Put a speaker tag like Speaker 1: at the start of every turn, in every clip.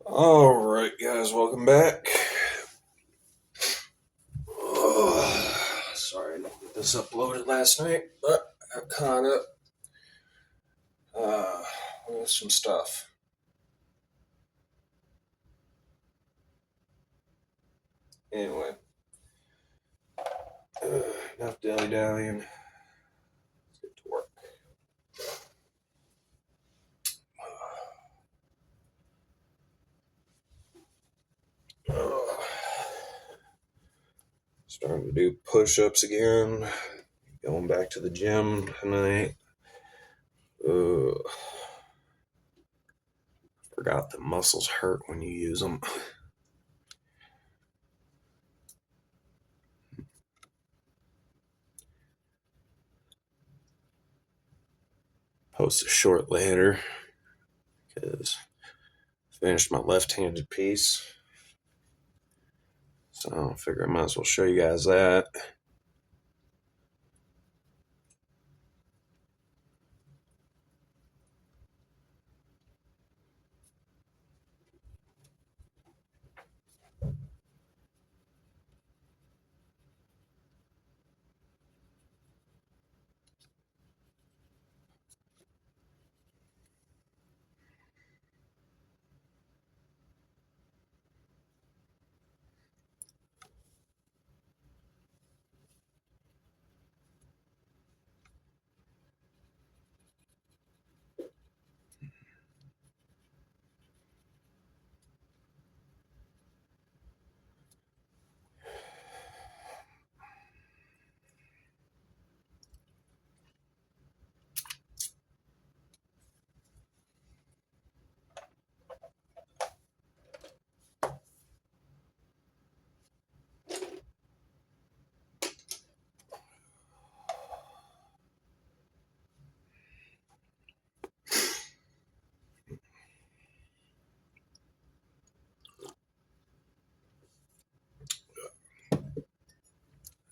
Speaker 1: Alright, guys, welcome back. Sorry I didn't get this uploaded last night, but I got caught up uh, with some stuff. Anyway, enough dilly dallying. Let's get to work. Starting to do push ups again. Going back to the gym tonight. Forgot that muscles hurt when you use them. Post a short later because I finished my left-handed piece. So I figure I might as well show you guys that.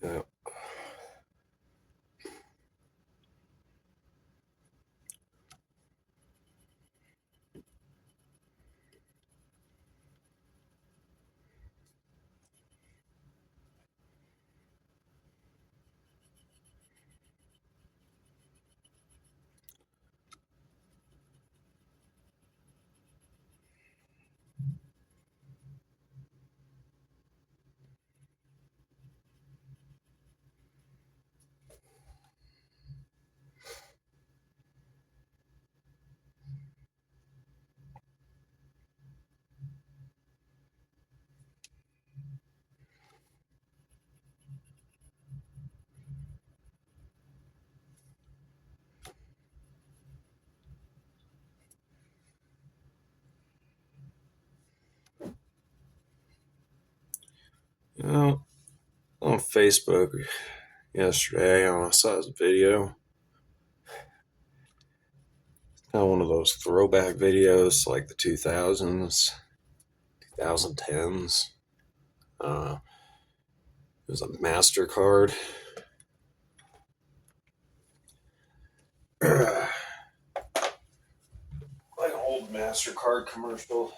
Speaker 1: Yeah. You know, on Facebook yesterday, I saw this video. Kind of one of those throwback videos, like the 2000s, 2010s. Uh, it was a MasterCard. Like an old MasterCard commercial.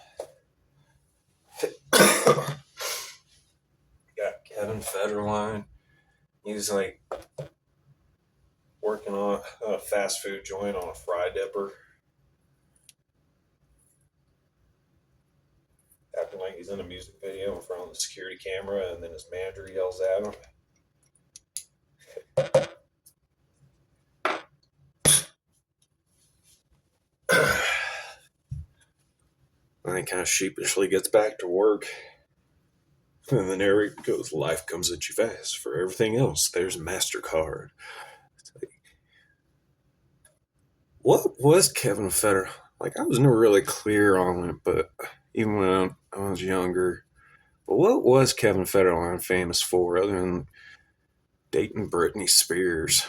Speaker 1: Got Kevin Federline. He's like working on a fast food joint on a fry dipper. Acting like he's in a music video in front of the security camera, and then his manager yells at him. And he kind of sheepishly gets back to work. And then Eric goes, "Life comes at you fast. For everything else, there's MasterCard." Like, what was Kevin Federer? Like, I was never really clear on it, but even when I was younger. But what was Kevin Federline famous for other than dating Britney Spears?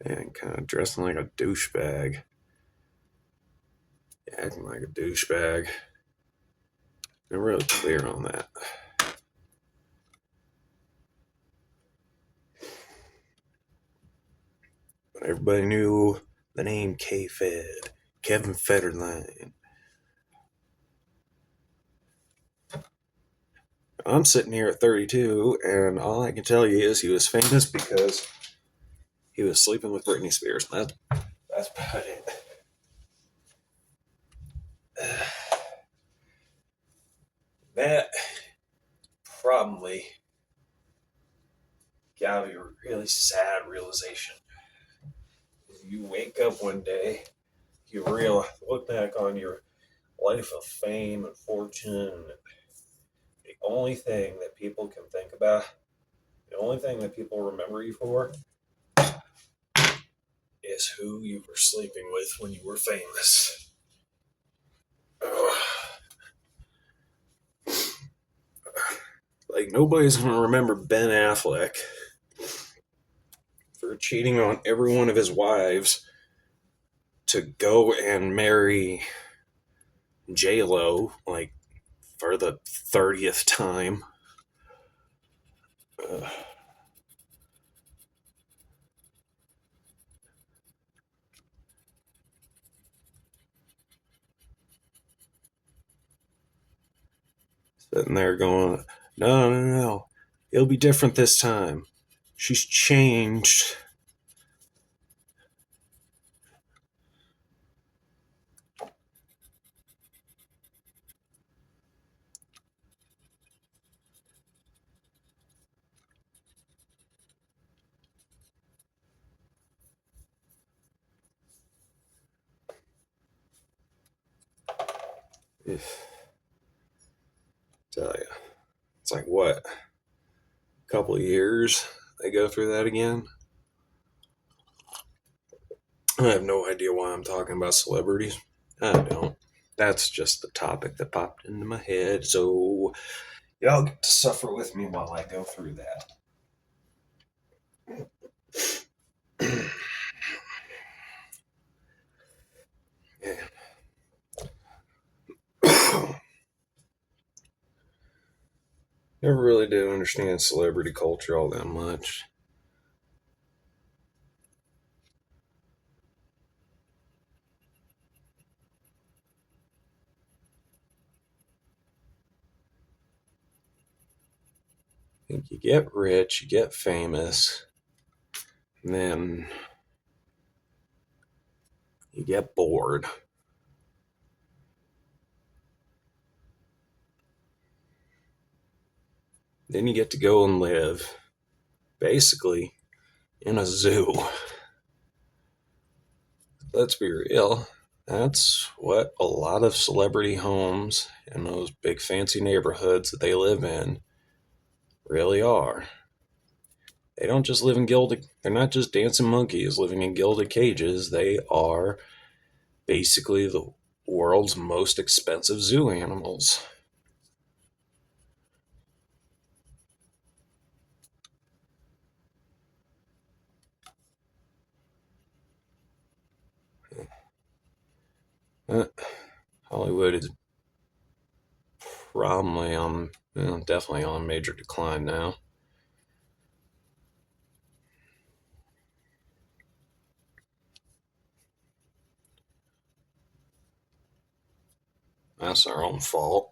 Speaker 1: And kind of dressing like a douchebag. Acting like a douchebag. I'm really clear on that. Everybody knew the name K-Fed, Kevin Federline. I'm sitting here at 32, and all I can tell you is he was famous because he was sleeping with Britney Spears. That's about it. That probably got me a really sad realization. You wake up one day, you look back on your life of fame and fortune, and the only thing that people can think about, the only thing that people remember you for, is who you were sleeping with when you were famous. Like, nobody's going to remember Ben Affleck for cheating on every one of his wives to go and marry J-Lo, like, for the 30th time. Sitting there going, no. It'll be different this time. She's changed. Tell you. It's like, what? A couple of years they go through that again? I have no idea why I'm talking about celebrities. I don't. That's just the topic that popped into my head, so y'all get to suffer with me while I go through that. Yeah. Never really did understand celebrity culture all that much. I think you get rich, you get famous, and then you get bored. Then you get to go and live, basically, in a zoo. Let's be real. That's what a lot of celebrity homes in those big fancy neighborhoods that they live in really are. They don't just live in gilded, they're not just dancing monkeys living in gilded cages. They are basically the world's most expensive zoo animals. Uh, Hollywood is probably on, definitely on major decline now. That's our own fault.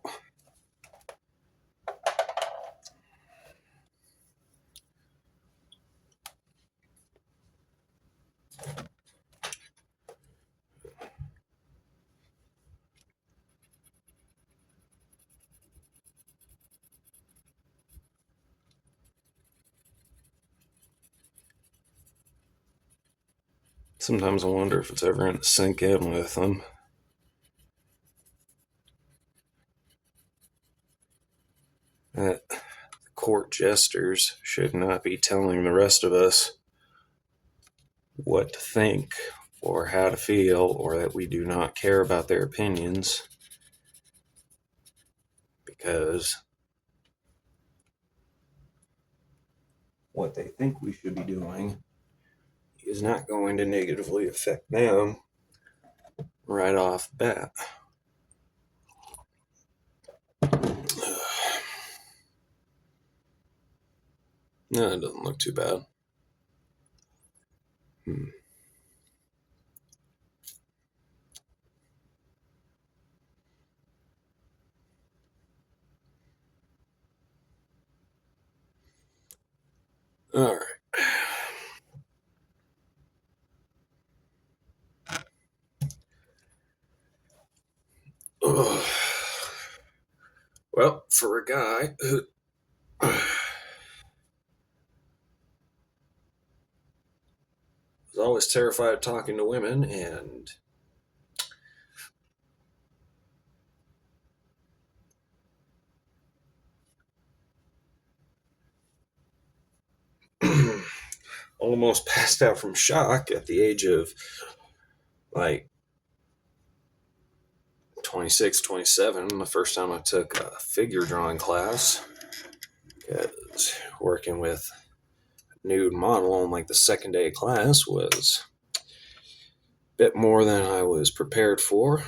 Speaker 1: Sometimes I wonder if it's ever going to sink in with them that court jesters should not be telling the rest of us what to think or how to feel, or that we do not care about their opinions, because what they think we should be doing is not going to negatively affect them right off the bat. No, it doesn't look too bad. All right. Ugh. Well, for a guy who was always terrified of talking to women and almost passed out from shock at the age of like 26, 27, the first time I took a figure drawing class. Because working with a nude model on like the second day of class was a bit more than I was prepared for,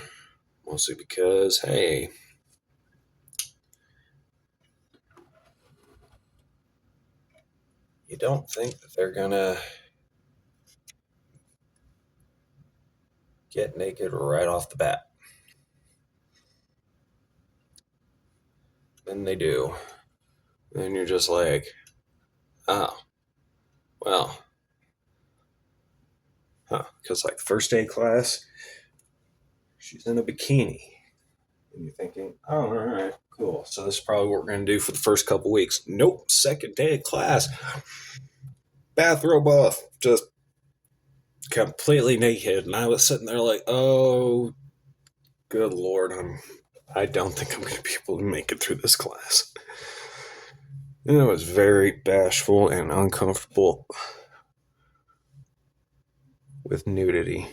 Speaker 1: mostly because, hey, you don't think that they're gonna get naked right off the bat. Then they do. Then you're just like, oh, well, huh. Because like the first day of class, she's in a bikini. And you're thinking, oh, all right, cool. So this is probably what we're going to do for the first couple weeks. Nope. Second day of class, bathrobe off, just completely naked. And I was sitting there like, oh, good Lord, I don't think I'm going to be able to make it through this class. And I was very bashful and uncomfortable with nudity.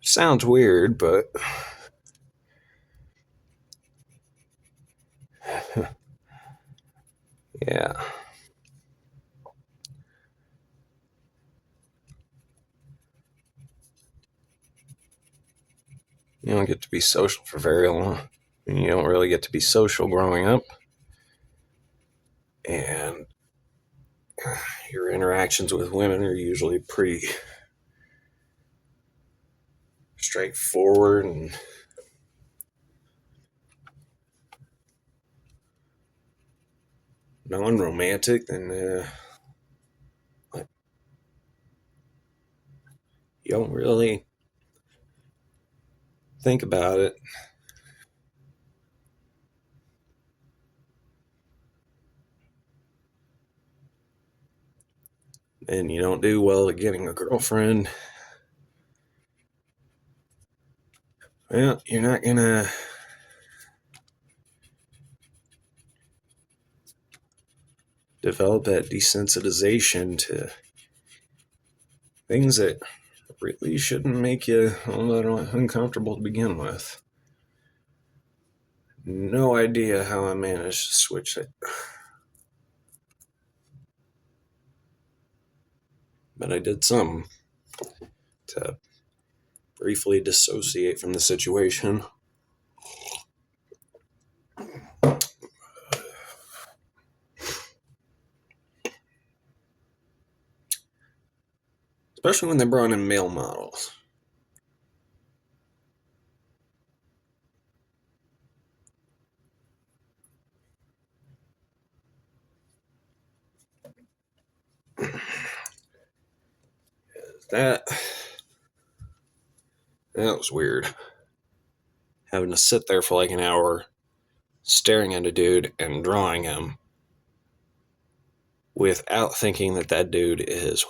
Speaker 1: Sounds weird, but yeah. You don't get to be social for very long. And you don't really get to be social growing up. And your interactions with women are usually pretty straightforward and non-romantic. Then you don't really think about it. And you don't do well at getting a girlfriend. Well, you're not gonna develop that desensitization to things that really shouldn't make you all that uncomfortable to begin with. No idea how I managed to switch it. But I did something to briefly dissociate from the situation. Especially when they brought in male models. That was weird. Having to sit there for like an hour staring at a dude and drawing him without thinking that that dude is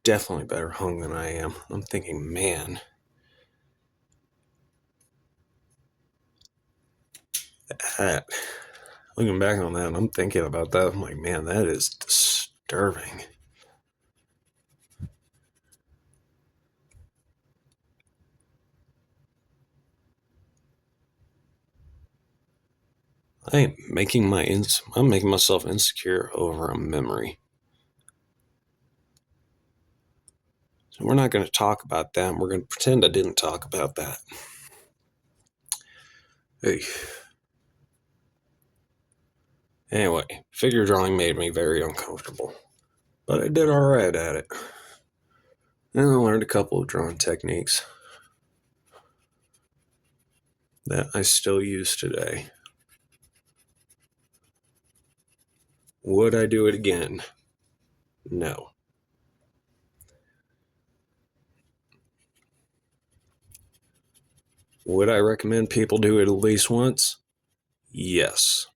Speaker 1: definitely better hung than I am. I'm thinking, man, that, looking back on that, I'm thinking about that. I'm like, man, that is disturbing. I'm making myself insecure over a memory. So we're not going to talk about that. We're going to pretend I didn't talk about that. Hey. Anyway, figure drawing made me very uncomfortable, but I did all right at it. And I learned a couple of drawing techniques that I still use today. Would I do it again? No. Would I recommend people do it at least once? Yes.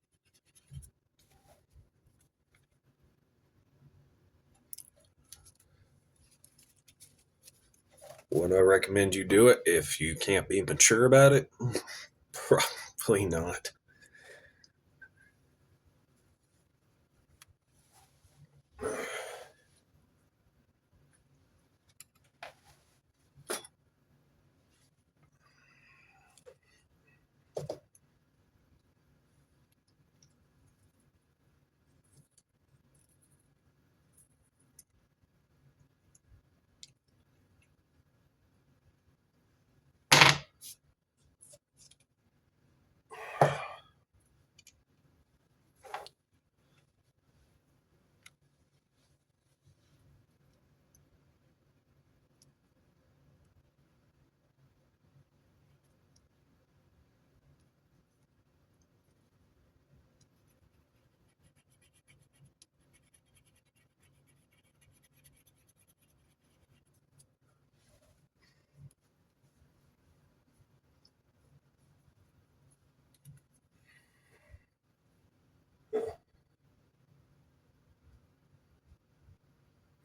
Speaker 1: Would I recommend you do it if you can't be mature about it? Probably not.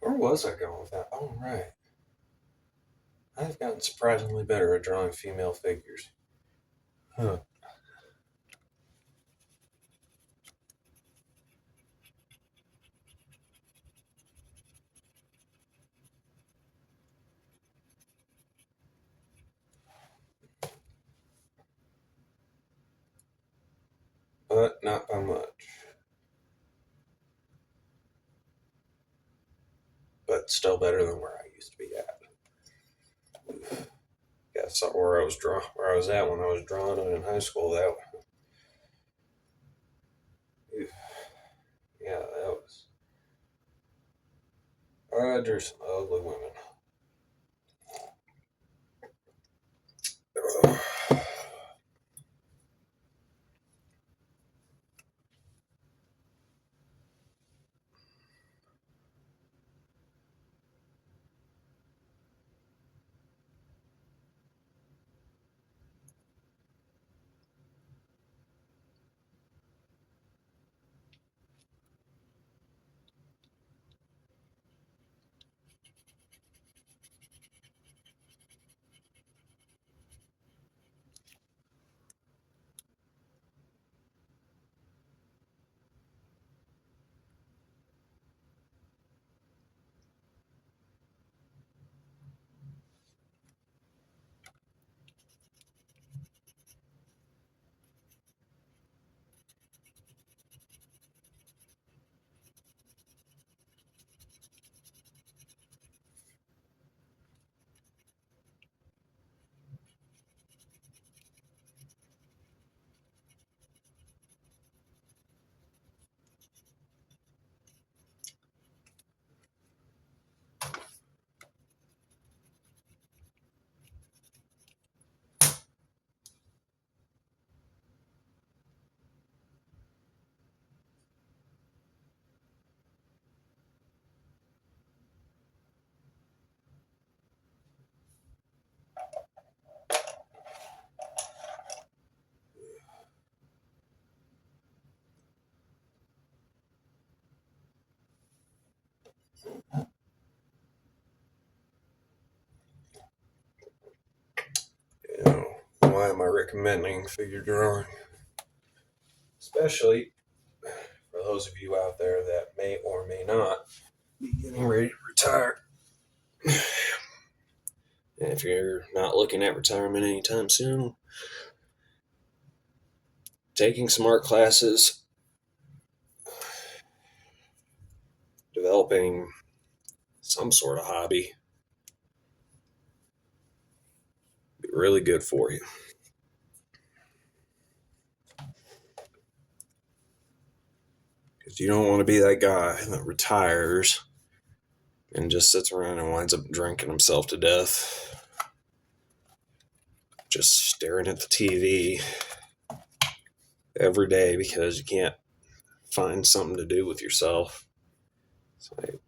Speaker 1: Where was I going with that? Oh, right. I've gotten surprisingly better at drawing female figures. Huh. But not by much. But still better than where I used to be at. Guess where I was at when I was drawing it in high school. Yeah, that was. I drew some ugly women. You know, why am I recommending figure drawing? Especially for those of you out there that may or may not be getting ready to retire. And if you're not looking at retirement anytime soon, taking some art classes, developing some sort of hobby, be really good for you. Because you don't want to be that guy that retires and just sits around and winds up drinking himself to death, just staring at the TV every day because you can't find something to do with yourself. It's like,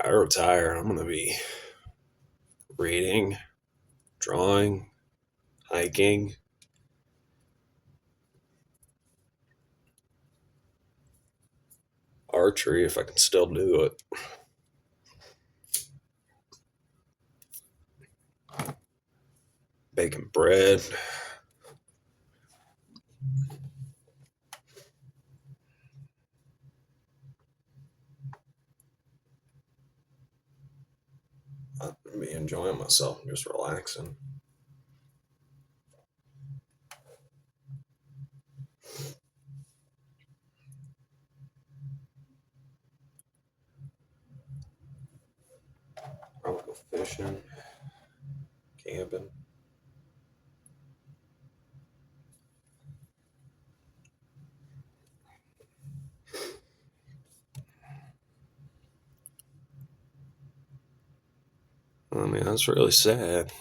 Speaker 1: I retire, I'm going to be reading, drawing, hiking, archery if I can still do it. Baking bread. I'd be enjoying myself and just relaxing. Probably go fishing, camping. I mean, that's really sad.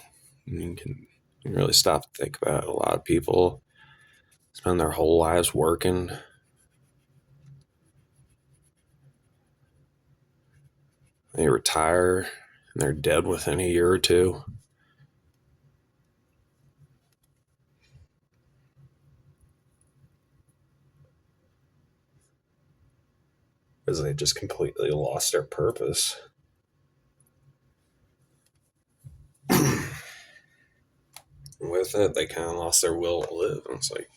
Speaker 1: You can really stop and think about it. A lot of people spend their whole lives working. They retire and they're dead within a year or two. Because they just completely lost their purpose. With it, they kind of lost their will to live. And it's like,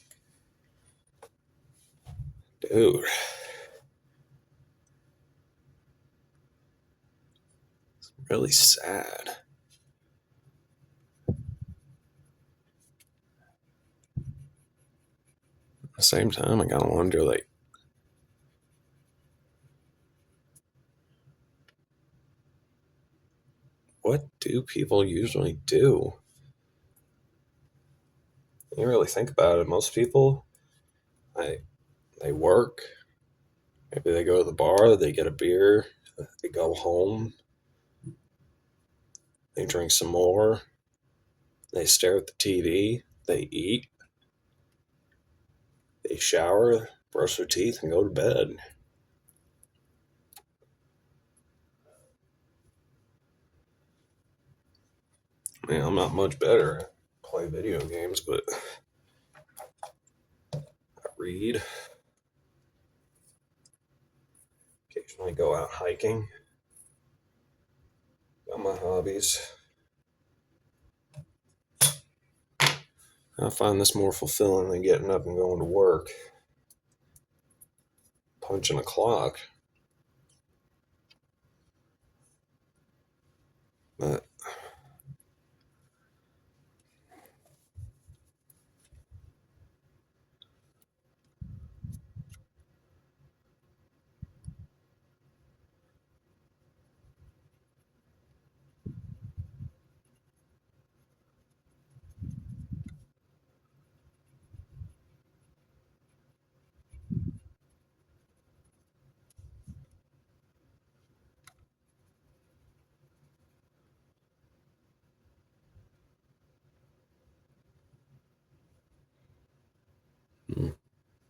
Speaker 1: dude, it's really sad. At the same time, I gotta wonder, like, what do people usually do? You really think about it. Most people, I, they work. Maybe they go to the bar, they get a beer, they go home, they drink some more, they stare at the TV, they eat, they shower, brush their teeth, and go to bed. I mean, I'm not much better at play video games, but I read, occasionally go out hiking, got my hobbies. I find this more fulfilling than getting up and going to work, punching a clock. But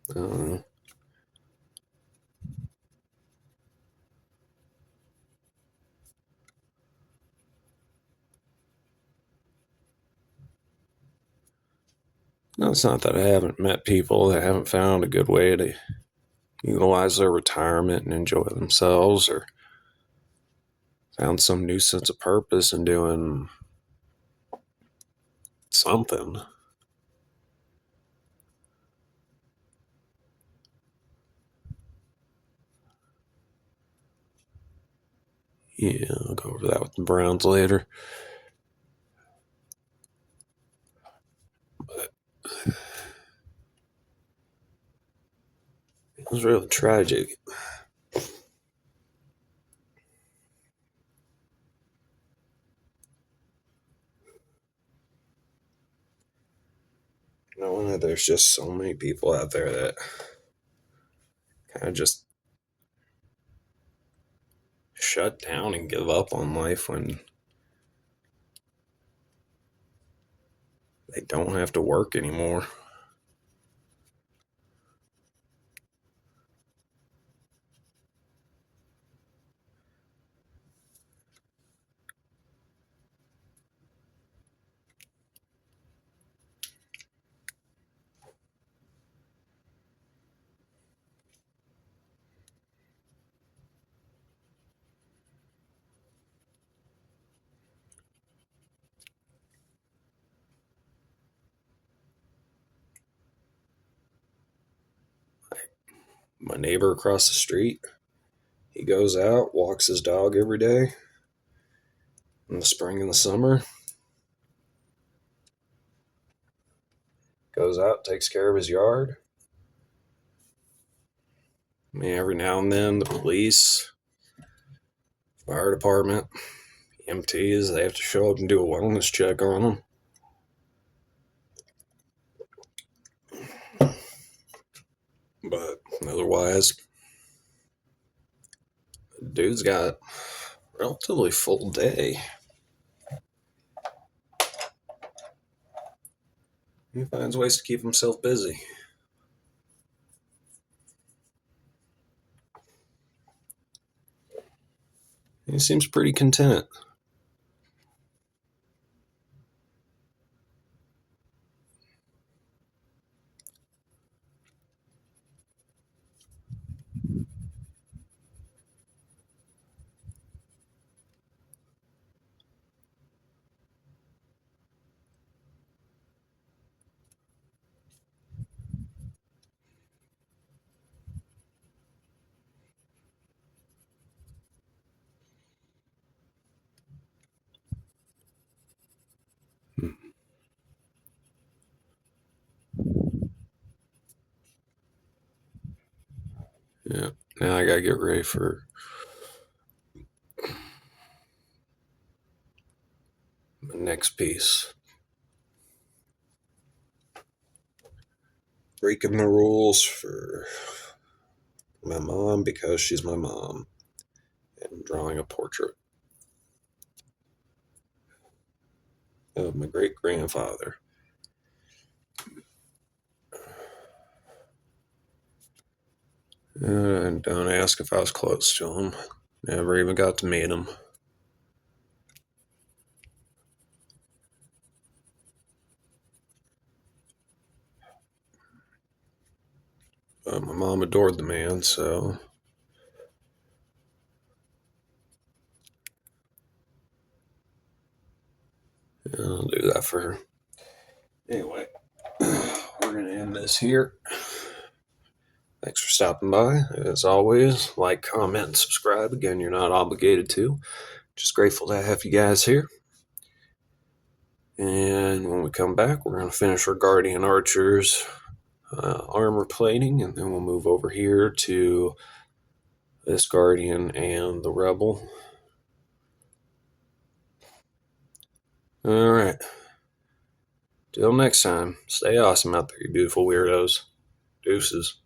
Speaker 1: I don't know. No, it's not that I haven't met people that haven't found a good way to utilize their retirement and enjoy themselves, or found some new sense of purpose in doing something. Yeah, I'll go over that with the Browns later. But it was really tragic. Knowing that there's just so many people out there that kind of just shut down and give up on life when they don't have to work anymore. My neighbor across the street, he goes out, walks his dog every day in the spring and the summer, goes out, takes care of his yard. I mean, every now and then, the police, fire department, EMTs, they have to show up and do a wellness check on them. But otherwise, dude's got a relatively full day. He finds ways to keep himself busy. He seems pretty content. Yeah. Now I gotta get ready for the next piece. Breaking the rules for my mom because she's my mom. And drawing a portrait of my great grandfather. And don't ask if I was close to him. Never even got to meet him. But my mom adored the man, so yeah, I'll do that for her. Anyway, we're going to end this here. Thanks for stopping by. As always, like, comment, and subscribe. Again, you're not obligated to. Just grateful to have you guys here. And when we come back, we're going to finish our Guardian Archer's armor plating, and then we'll move over here to this Guardian and the Rebel. All right. Till next time, stay awesome out there, you beautiful weirdos. Deuces.